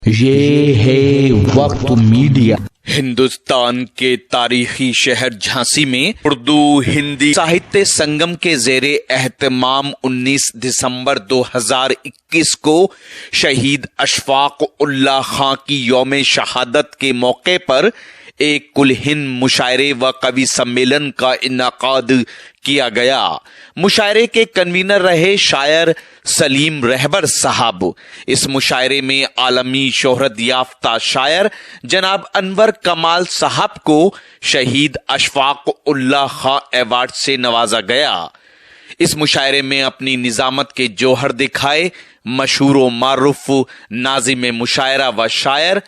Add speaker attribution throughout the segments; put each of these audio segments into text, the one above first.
Speaker 1: ये है वक्त मीडिया।
Speaker 2: हिंदुस्तान के तारीखी शहर झांसी में उर्दू हिंदी साहित्य संगम के जेरे एहतमाम 19 दिसंबर 2021 को शहीद अशफाक उल्लाह खां की यौम शहादत के मौके पर एक कुल हिंद मुशायरे व कवि सम्मेलन का इनाकाद किया गया। मुशायरे के कन्वीनर रहे शायर सलीम रहबर साहब। इस मुशायरे में आलमी शोहरत याफ्ता शायर जनाब अनवर कमाल साहब को शहीद अशफाक उल्लाह खां अवार्ड से नवाजा गया। इस मुशायरे में अपनी निजामत के जौहर दिखाए मशहूर व मारूफ नाजिम मुशायरा व शायर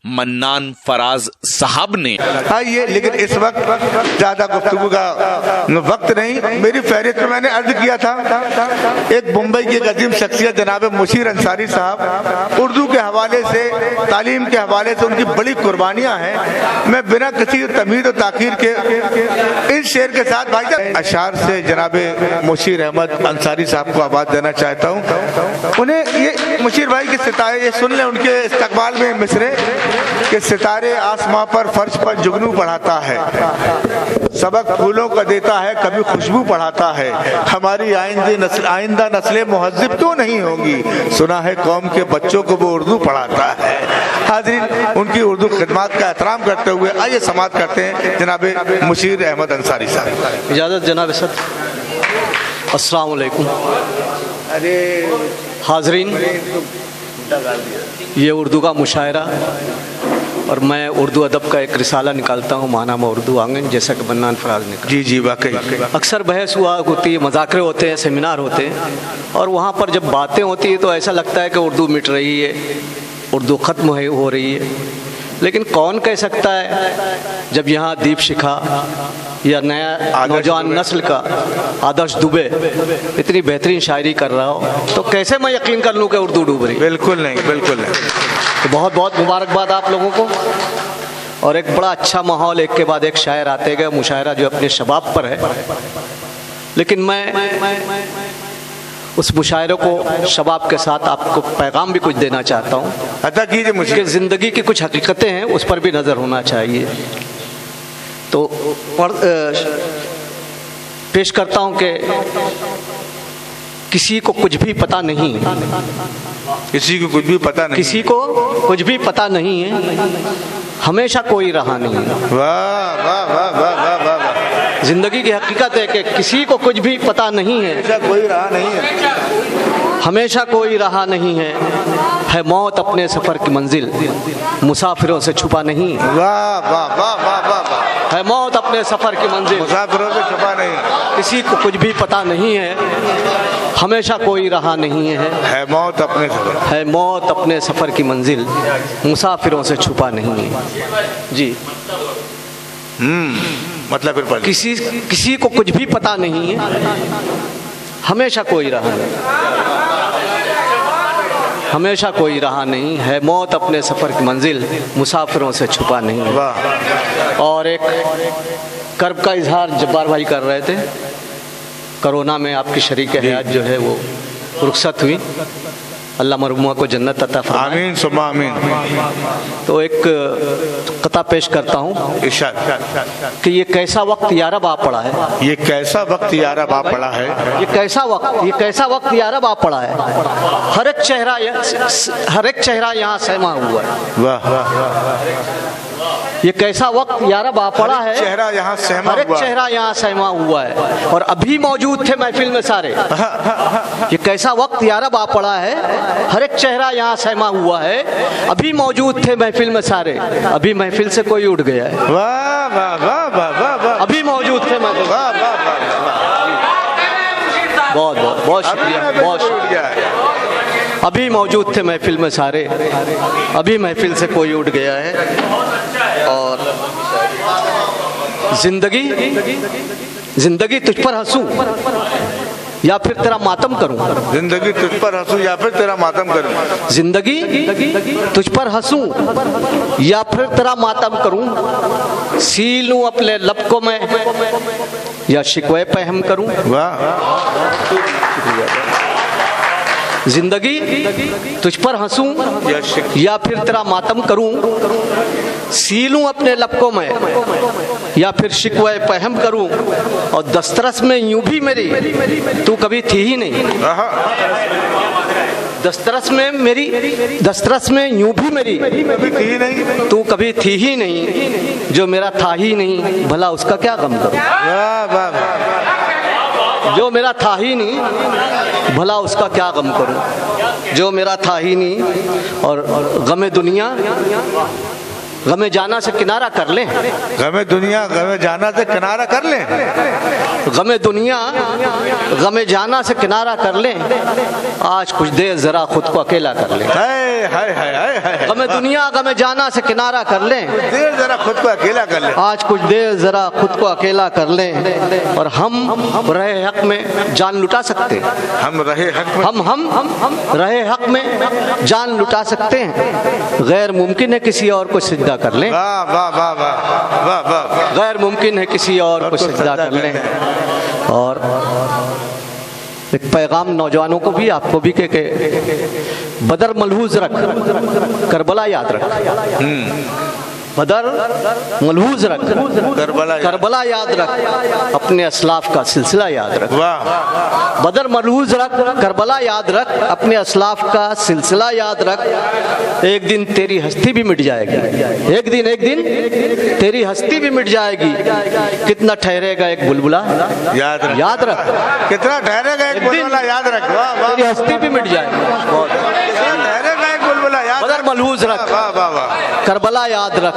Speaker 2: मन्नान फराज साहब ने।
Speaker 3: आइए, लेकिन इस वक्त ज्यादा गुफ्तगू का वक्त नहीं। मेरी फहरिस्त में मैंने अर्ज किया था, एक मुंबई की अजीम शख्सियत जनाब मुशीर अंसारी साहब, उर्दू के हवाले से, तालीम के हवाले से उनकी बड़ी कुर्बानियां हैं। मैं बिना किसी तमीद और ताखीर के इस शेर के साथ भाई अशार से जनाब मुशीर अहमद अंसारी साहब को आवाज देना चाहता हूँ। उन्हें ये मुशीर भाई के सितारे ये सुन लें, उनके इस्तकबाल में मिसरे कि सितारे आसमां पर फर्श पर जुगनू पढ़ाता है, सबक फूलों का देता है, कभी खुशबू पढ़ाता है। हमारी आइंदा नस्लें मुहज्जिब तो नहीं होंगी, सुना है कौम के बच्चों को वो उर्दू पढ़ाता है। हाज़रीन, उनकी उर्दू खिदमत का एहतराम करते हुए आइए समाअत करते हैं जनाब मुशीर अहमद अंसारी साहब।
Speaker 4: इजाज़त जनाब सद। अस्सलाम वालेकुम।
Speaker 3: अरे
Speaker 4: हाज़रीन, ये उर्दू का मुशायरा और मैं उर्दू अदब का एक रिसाला निकालता हूँ, मानामा उर्दू आंगन, जैसा कि मन्नान फराज ने कहा।
Speaker 3: जी जी, वाकई
Speaker 4: अक्सर बहस हुआ होती है, मज़ाकरे होते हैं, सेमिनार होते हैं, और वहाँ पर जब बातें होती है तो ऐसा लगता है कि उर्दू मिट रही है, उर्दू ख़त्म हो रही है। लेकिन कौन कह सकता है जब यहाँ दीप शिखा या नया नौजवान नस्ल का आदर्श दुबे इतनी बेहतरीन शायरी कर रहा हो, तो कैसे मैं यकीन कर लूँ कि उर्दू डूब रही?
Speaker 3: बिल्कुल नहीं, बिल्कुल नहीं।
Speaker 4: तो बहुत बहुत मुबारकबाद आप लोगों को। और एक बड़ा अच्छा माहौल, एक के बाद एक शायर आते गए, मुशायरा जो अपने शबाब पर है। लेकिन मैं उस मुशायरे को शबाब के साथ आपको पैगाम भी कुछ देना चाहता हूँ।
Speaker 3: अता कीजिए मुझे
Speaker 4: कि ज़िंदगी की कुछ हकीकतें हैं, उस पर भी नज़र होना चाहिए। तो पेश करता हूँ कि किसी को कुछ भी पता नहीं,
Speaker 3: किसी को कुछ भी पता नहीं,
Speaker 4: किसी को कुछ भी पता नहीं है, हमेशा कोई रहा नहीं।
Speaker 3: वाह वाह वाह वाह वाह वाह।
Speaker 4: जिंदगी की हकीकत है कि किसी को कुछ भी पता नहीं है,
Speaker 3: हमेशा कोई रहा नहीं है,
Speaker 4: हमेशा कोई रहा नहीं है मौत अपने सफ़र की मंजिल, मुसाफिरों से छुपा नहीं।
Speaker 3: वाह वाह वाह वाह वाह वाह।
Speaker 4: है मौत अपने सफ़र की मंजिल,
Speaker 3: मुसाफिरों से छुपा नहीं।
Speaker 4: किसी को कुछ भी पता नहीं है, हमेशा कोई रहा नहीं है
Speaker 3: मौत अपने सफ़र,
Speaker 4: है मौत अपने सफ़र की मंजिल, मुसाफिरों से छुपा नहीं है। जी,
Speaker 3: मतलब फिर
Speaker 4: किसी को कुछ भी पता नहीं है, हमेशा कोई रहा नहीं, हमेशा कोई रहा नहीं है मौत अपने सफ़र की मंजिल, मुसाफिरों से छुपा नहीं है।
Speaker 3: वाह।
Speaker 4: और एक कर्ब का इजहार जब्बार भाई कर रहे थे। कोरोना में आपकी शरीक हयात जो है वो रुखसत हुई, अल्लाह मरहुमा को जन्नत अता फरमाए।
Speaker 3: आमीन सुम्मा आमीन।
Speaker 4: तो एक कता पेश करता हूँ कि ये कैसा वक्त यारब आ पड़ा है,
Speaker 3: ये कैसा वक्त यारब आ पड़ा है,
Speaker 4: ये कैसा वक्त यारब आ पड़ा है, हर एक चेहरा यहाँ सहमा हुआ है।
Speaker 3: वाह।
Speaker 4: ये कैसा वक्त यारब आ पड़ा है,
Speaker 3: चेहरा यहाँ सहमा
Speaker 4: हर एक चेहरा यहाँ सहमा हुआ है, और अभी मौजूद थे महफिल में सारे। ये कैसा वक्त यारब आ पड़ा है, हर एक चेहरा यहाँ सहमा हुआ है, अभी मौजूद थे महफिल में सारे, अभी महफिल से कोई उठ गया है।
Speaker 3: वाह वाह वाह वाह वाह।
Speaker 4: अभी मौजूद थे महफिल।
Speaker 3: वाह वाह वाह।
Speaker 4: बहुत बहुत बहुत शुक्रिया, बहुत शुक्रिया। अभी मौजूद थे महफिल में सारे, अभी महफिल से कोई उठ गया है। और जिंदगी तुझ पर हंसूं या फिर तेरा मातम करूं,
Speaker 3: जिंदगी तुझ पर हंसूं या फिर तेरा मातम करूं,
Speaker 4: जिंदगी तुझ पर हंसूं या फिर तेरा मातम करूं, सी लूं अपने लब को मैं या शिकवे पे हम करूं।
Speaker 3: वाह।
Speaker 4: जिंदगी तुझ पर हंसूं या फिर तेरा मातम करूं, सीलूं अपने लपकों में या फिर शिकवे पहम करूं, और दस्तरस में यूं भी मेरी तू कभी थी ही नहीं। दस्तरस में यूं भी मेरी तू कभी थी ही नहीं, जो मेरा था ही नहीं भला उसका क्या गम करूं। जो मेरा था ही नहीं भला उसका क्या गम करूं, जो मेरा था ही नहीं। और गमे दुनिया गमे जाना से किनारा कर ले,
Speaker 3: गमे दुनिया गमे जाना से किनारा कर ले,
Speaker 4: गमे दुनिया गमे जाना से किनारा कर ले, आज कुछ देर जरा खुद को अकेला कर ले। गमे दुनिया गमे जाना से किनारा कर ले,
Speaker 3: देर जरा खुद को अकेला कर ले,
Speaker 4: आज कुछ देर जरा खुद को अकेला कर ले। और हम रहे हक में जान लुटा सकते हैं,
Speaker 3: हम रहे हक में
Speaker 4: हम रहे हक में जान लुटा सकते हैं। गैर मुमकिन है किसी और को सिजदा कर लें,
Speaker 3: वाह वाह वाह वाह वाह वाह,
Speaker 4: गैर मुमकिन है किसी और को सिजदा कर लें। और एक पैगाम नौजवानों को भी आपको भी के बदर मलहूज रख, करबला याद रख। बदर मलहूज रख, करबला याद रख, अपने असलाफ का सिलसिला याद रख।
Speaker 3: वाह,
Speaker 4: बदर मलहूज रख, करबला याद रख, अपने असलाफ का सिलसिला याद रख। एक दिन तेरी हस्ती भी मिट जाएगी, एक दिन तेरी हस्ती भी मिट जाएगी। कितना ठहरेगा एक बुलबुला याद रख,
Speaker 3: कितना ठहरेगा एक बुलबुला याद रख। वाह वाह,
Speaker 4: तेरी हस्ती भी मिट जाएगी।
Speaker 3: कितना ठहरेगा एक बुलबुला याद
Speaker 4: बदर
Speaker 3: रख।
Speaker 4: मलहूज रख,
Speaker 3: वाह वाह वाह,
Speaker 4: करबला याद रख,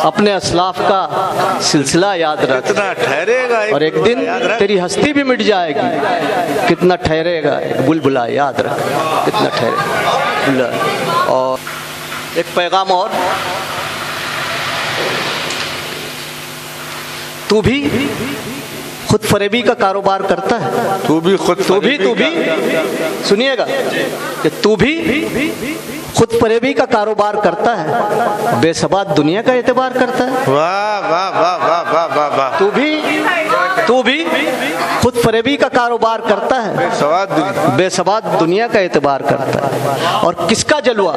Speaker 4: अपने असलाफ का सिलसिला याद रख।
Speaker 3: कितना ठहरेगा
Speaker 4: और एक दिन तेरी हस्ती भी मिट जाएगी। कितना ठहरेगा एक बुलबुला याद रख, कितना ठहरेगा। और एक पैगाम और, तू भी खुद फरेबी का कारोबार करता है,
Speaker 3: तू भी
Speaker 4: सुनिएगा कि तू भी खुद फरेबी का कारोबार करता है, बेसबात दुनिया का एतबार करता है।
Speaker 3: वाह वाह वाह वाह वाह वाह वाह,
Speaker 4: तू भी खुद फरेबी का कारोबार करता है, बेसबात दुनिया का एतबार करता है। और किसका जलवा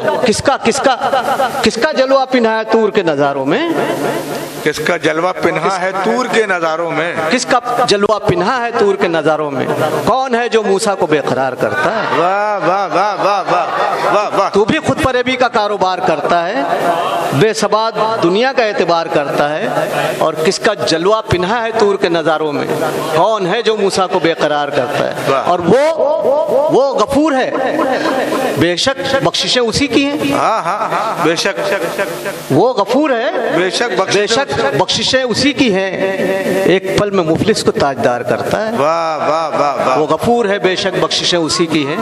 Speaker 4: पिन्हा है तूर के नजारों में,
Speaker 3: किसका जलवा पिन्हा है तूर के नजारों में,
Speaker 4: किसका जलवा पिन्हा है तूर के नजारों में। कौन है जो मूसा को बेकरार करता है।
Speaker 3: वाह वाह वाह वाह वाह वाह वाह,
Speaker 4: तू भी खुद फरेबी का कारोबार करता है, बेसबात दुनिया का एतबार करता है। और किसका जलवा पिन्हा है तूर के नजारों में, कौन है जो मूसा को बेकरार करता है। और वो गफूर है, बेशक बख्शिशें उसी की हैं।
Speaker 3: हाँ हाँ हाँ, बेशक
Speaker 4: वो गफूर है,
Speaker 3: बेशक
Speaker 4: बख्शिशें उसी की हैं। एक पल में मुफलिस को ताजदार करता है।
Speaker 3: वाह वाह वाह वाह,
Speaker 4: वो गफूर है, बेशक बख्शिशें उसी की हैं।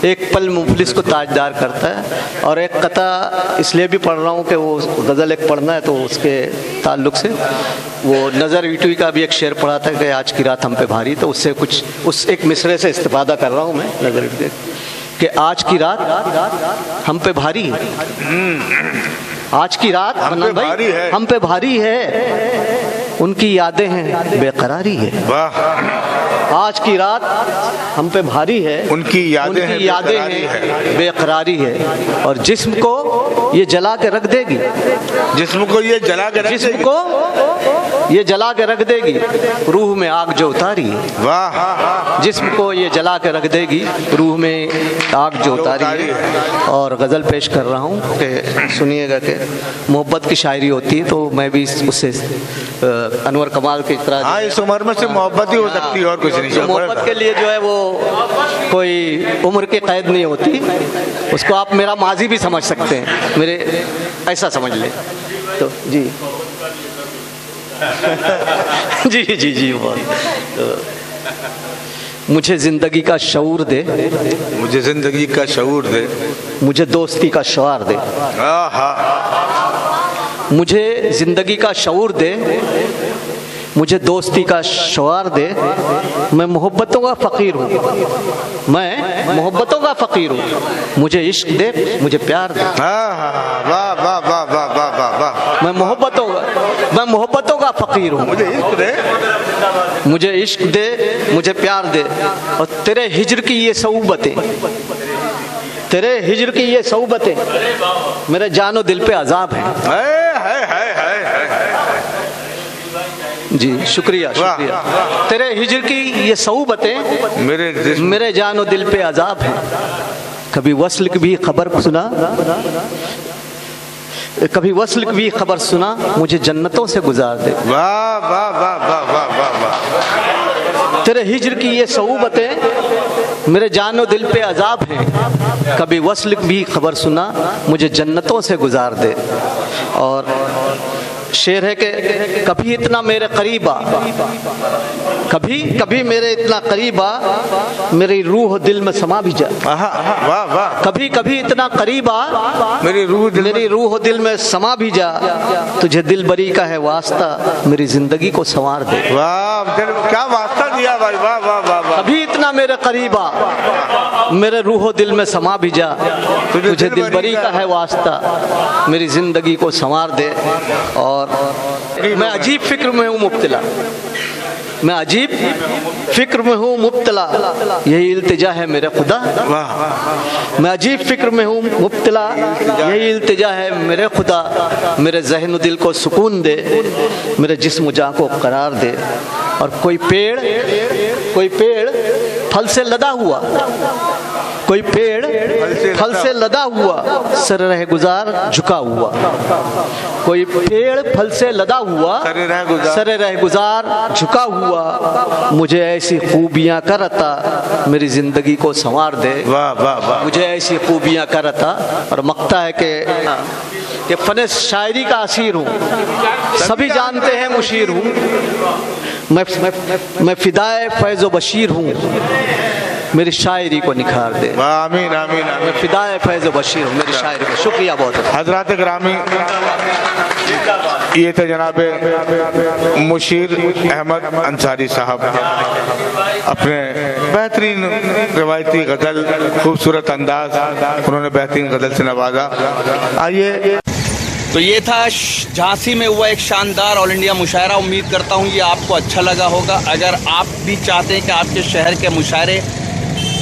Speaker 4: एक पल मुफलिस को ताजदार करता है। और एक कथा इसलिए भी पढ़ रहा हूँ कि वो गज़ल एक पढ़ना है, तो उसके ताल्लुक से वो नज़र ईटवी का भी एक शेर पढ़ा था कि आज की रात हम पे भारी, तो उससे कुछ उस एक मिसरे से इस्तिफादा कर रहा हूँ मैं नज़र ईटवी कि आज की रात हम पे भारी है, आज की रात हम पे भारी है, उनकी यादें हैं बेकरारी है।
Speaker 3: वाह,
Speaker 4: आज की रात हम पे भारी है,
Speaker 3: उनकी यादें
Speaker 4: हैं बेकरारी है। और जिस्म को ये जला के रख देगी,
Speaker 3: जिस्म को ये जला के
Speaker 4: रख देगी, रूह में आग जो उतारी है।
Speaker 3: वाह,
Speaker 4: जिस्म को ये जला के रख देगी, रूह में आग जो उतारी है। और गज़ल पेश कर रहा हूँ कि सुनिएगा कि मोहब्बत की शायरी होती है, तो मैं भी उससे अनवर कमाल की तरह,
Speaker 3: हाँ, इस उम्र में से मोहब्बत ही हो सकती है और कुछ नहीं।
Speaker 4: तो मोहब्बत के लिए जो है वो कोई उम्र की कैद नहीं होती, उसको आप मेरा माजी भी समझ सकते हैं, मेरे ऐसा समझ ले तो जी जी बहुत। तो मुझे जिंदगी का शऊर दे,
Speaker 3: मुझे जिंदगी का शऊर दे,
Speaker 4: मुझे दोस्ती का शौर दे, मुझे जिंदगी का शऊर दे, मुझे दोस्ती का शौर दे। मैं मोहब्बतों का फ़कीर हूँ, मैं मोहब्बतों का फ़कीर हूँ, मुझे इश्क दे, मुझे प्यार दे।
Speaker 3: वाह वाह वाह वाह वाह वाह वाह,
Speaker 4: मैं मैं मोहब्बतों का फकीर हूँ।
Speaker 3: मुझे इश्क दे,
Speaker 4: मुझे इश्क दे, मुझे प्यार दे, और तेरे हिज्र की ये सऊबतें, तेरे हिज्र की ये सऊबतें मेरे जानो दिल पे अजाब है। जी शुक्रिया शुक्रिया। तेरे हिज्र की ये सऊबतें मेरे जानो दिल पे अजाब है। कभी वस्ल की भी खबर सुना, कभी वस्ल की भी खबर सुना, मुझे जन्नतों से गुजार दे।
Speaker 3: वाह वाह वाह वाह वाह वाह वाह।
Speaker 4: तेरे हिज्र की ये सऊबतें मेरे जानो दिल पे अजाब हैं। कभी वस्ल की भी खबर सुना, मुझे जन्नतों से गुजार दे। और शेर है कि कभी इतना मेरे करीब आ, कभी कभी मेरे इतना करीब आ, मेरी रूह दिल में समा भी जा।
Speaker 3: वाह वाह।
Speaker 4: कभी कभी इतना करीब आ,
Speaker 3: मेरी रूह
Speaker 4: दिल में समा भी जा। तुझे दिल बरी का है वास्ता, मेरी जिंदगी को संवार दे।
Speaker 3: वाह, क्या वास्ता दिया भाई, वाह वाह वाह वाह।
Speaker 4: कभी इतना मेरे करीब आ, मेरे रूह दिल में समा भी जा। तुझे दिल बरी का है वास्ता, मेरी जिंदगी को संवार दे। और मैं अजीब फिक्र में हूँ मुब्तला, मैं अजीब फिक्र में हूँ मुब्तला, यही इल्तिजा है मेरे खुदा। मैं अजीब फिक्र में हूँ मुब्तला, यही इल्तिजा है मेरे खुदा। मेरे ज़हन दिल को सुकून दे, मेरे जिस्म जाँ को करार दे। और कोई पेड़ फल से लदा हुआ, कोई पेड़ फल से लदा हुआ, सर रह गुजार झुका हुआ। कोई पेड़ फल से लदा हुआ, सर रह गुजार झुका हुआ। मुझे ऐसी खूबियां करता, मेरी जिंदगी को संवार दे।
Speaker 3: वाह वाह वाह।
Speaker 4: मुझे ऐसी खूबियां करता। और मकता है कि फन शायरी का असीर हूँ, सभी जानते हैं मुशीर हूँ। मैं फिदाए फैज़ो बशीर हूँ, मेरी शायरी को निखार दे।
Speaker 3: आमीन आमीन।
Speaker 4: मैं फिदाए फैज़ो बशीर हूँ, मेरी शायरी को। शुक्रिया बहुत।
Speaker 3: हजरात ग्रामी, ये थे जनाब मुशीर अहमद अंसारी साहब, अपने बेहतरीन रवायती गज़ल, खूबसूरत अंदाज, उन्होंने बेहतरीन गज़ल से नवाजा। आइए।
Speaker 2: तो ये था झांसी में हुआ एक शानदार ऑल इंडिया मुशायरा। उम्मीद करता हूँ ये आपको अच्छा लगा होगा। अगर आप भी चाहते हैं कि आपके शहर के मुशायरे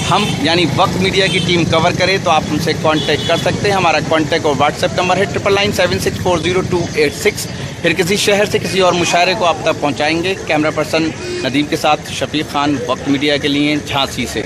Speaker 2: हम यानी वक्त मीडिया की टीम कवर करें, तो आप हमसे कांटेक्ट कर सकते हैं। हमारा कांटेक्ट और व्हाट्सएप नंबर है 9997640286। फिर किसी शहर से किसी और मुशायरे को आप तक पहुँचाएँगे। कैमरा पर्सन नदीम के साथ शफीक खान, वक्त मीडिया के लिए झांसी से।